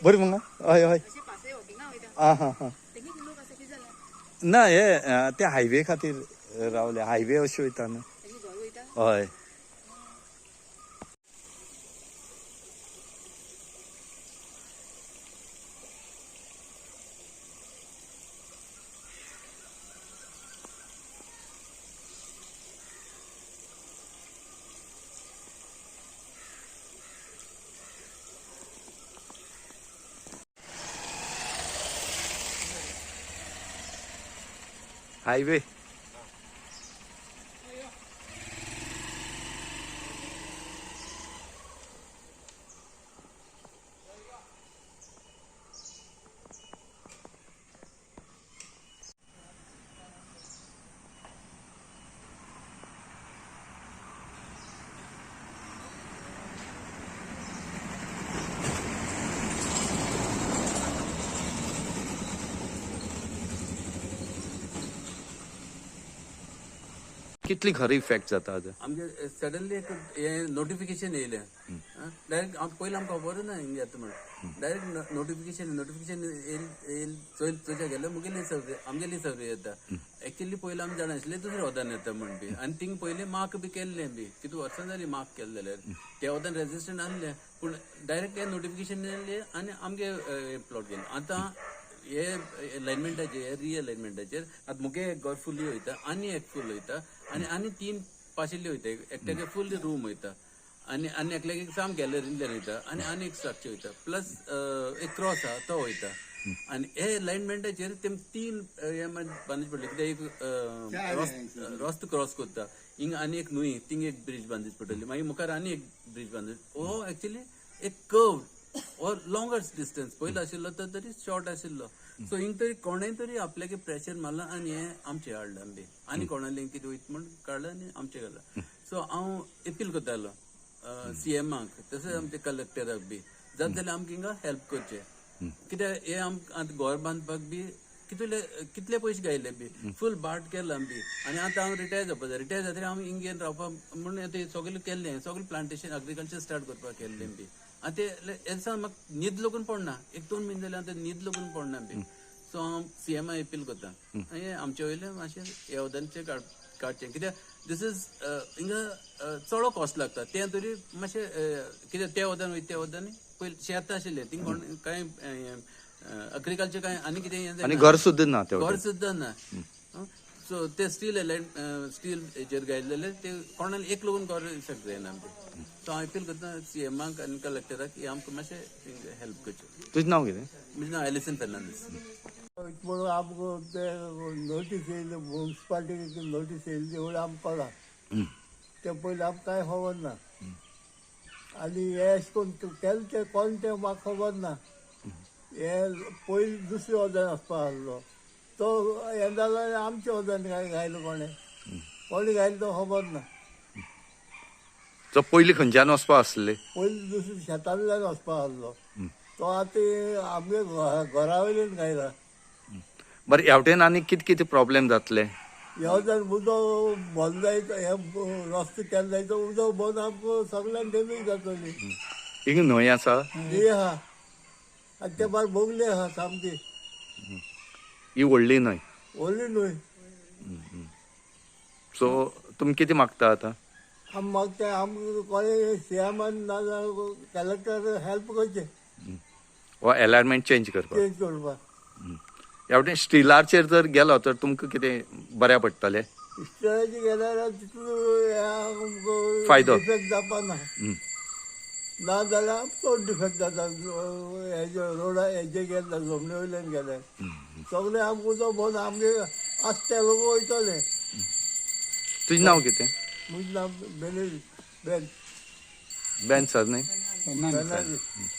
बरें मग हय हय आं हां हां ना हे ते हायवे खातीर रावले हायवे अशें वयता न्हू हय हायवे कितली खरी इफेक्ट जाता आतां आमगे सडनली एक हे नोटिफिकेशन येयलें डायरेक्ट पयलीं आमकां खबर ना हिंग येता म्हणून डायरेक्ट नोटिफिकेशन येयल चोयच्या गेले मुगेली सर्वे आमगेली सर्वे येता एक्चुअली पयलीं आमी जाणाशिल्ले दुसऱ्या वदान येता म्हण बी आनी थिंग पयलीं मार्क बी केल्लें बी कितू वर्सां जालीं मार्क केलें जाल्यार त्या वदान रेजिस्टंट आहलें पूण डायरेक्ट हे नोटिफिकेशन येयलें आनी आमगे प्लॉट गेले आतां हे अलायनमेंटाचेर हे रिअलायनमेंटाचेर आतां मुगे एक घर फुल्ली वयता आनी एक फूल वयता आनी तीन पाशिल्ली वयता एकट्याक फूल रूम वयता आनी एकल्याक एक साम गॅलरींतल्यान वयता आनी एक स्ट्रक्चर वयता प्लस एक क्रॉस आहा तो वयता आनी हे अलायनमेंटाचेर ते तीन हे बांदचे पडले कित्याक एक रस्तो क्रॉस करता हिंग आनी एक न्हूय थिंग एक ब्रिज बांदची पडटली मागीर मुखार आनी एक ब्रिज बांदची हो एक्चुअली एक कर्व और लॉंगर डिस्टन्स पयलो आशिल्लो तो तरी शॉर्ट आशिल्लो सो हिंग तरी कोणें तरी आपल्याक प्रेशर मारला आनी हे आमचे हाडला बी आनी कोणाले कितें वयता म्हण काडला आनी आमचे घाला सो हांव अपील करतालो सीएमाक तशेंच आमच्या कलेक्टराक बी जाता जाल्यार आमकां हिंगा हेल्प करचें कित्याक हे आमकां आतां घर बांदपाक बी कितले पयशे गायले बी फूल बाट केला बी आनी आतां हांव रिटायर जावपा जाय रिटायर जातकीर हांव हिंगेन रावपाक म्हण आतां सगळें केल्लें सगळें प्लांटेशन एग्रीकल्चर स्टार्ट करपाक केल्लें बी आनी ते एल्सा म्हाका न्हीद लागून पडना एक 2 म्हयने जाले आतां न्हीद लागून पडना बी सो हांव सीएमा अपील करता हे आमचे वयले मातशें येवदानचें काडचें कित्याक दीस इज हिंगा चड कॉस्ट लागता तें तरी मातशें कित्याक त्या वदान वयता त्या वदान पयलीं शेत आशिल्लें थिंग कोण कांय एग्रीकल्चर कांय आनी कितें आनी घर सुद्दां ना घर सुद्दां ना सो ते स्टील हेचेर गायलेले ते कोणाला एक लागून घर इफेक्ट जायना आमचे सो हांव अपील करता सीएमाक आनी कलेक्टराक की आमकां मातशें हेल्प करचें तुजें नांव कितें म्हजें नांव एलिसन फर्नांडीस म्हणून आमकां ते नोटीस येयली म्युन्सिपाल्टीची नोटीस येयली तेवढी आमकां कळ्ळा ते पयलीं आमकां कांय खबर ना आनी हे अशें करून केलें तें कोण तें म्हाका खबर ना हे पयलीं दुसरे वदान वचपा आहलो तो हें जालो आनी आमच्या वदान गायलो कोणें गायलो तो खबर ना तो पयलीं खंयच्यान वचपा आसलें पयलीं दुसऱ्या शेतांतल्यान वचपा आहलो तो आतां आमगे घरा वयल्यान गायला बरें हेवटेन आनी कितें कितें प्रॉब्लेम जातले येवदान उदक बंद जायत हे रस्तो केले जायत उदक बंद आमकां सगळ्यांक डॅमेज जातली हिंग न्हंय आसा न्हंय आहा आनी ते भायर बोगले आहा सामकी ही व्हडली न्हंय व्हडली न्हंय सो तुमी कितें मागता आतां आमी मागता आमकां कोणें सीएमान नाजाल्यार कलेक्टर हेल्प करचें हो अलायनमेंट चेंज करपाक चेंज करपाक हेवटेन स्टिलाचेर जर गेलो तर तुमकां कितें बऱ्या पडटलें इस्टेलाची गेल्यार तितलो फायदो. डिफेक्ट जावपा ना नाजाल्यार चड डिफेक्ट जाता हेजे रोडा हेजे गेल्यार जमनी वयल्यान गेल्यार सगळें आमकां उदक बंद आमगे आसते लोक वयतले तुजें नांव कितें म्हजें नांव बेन बेन सर न्ही फर्नांडीस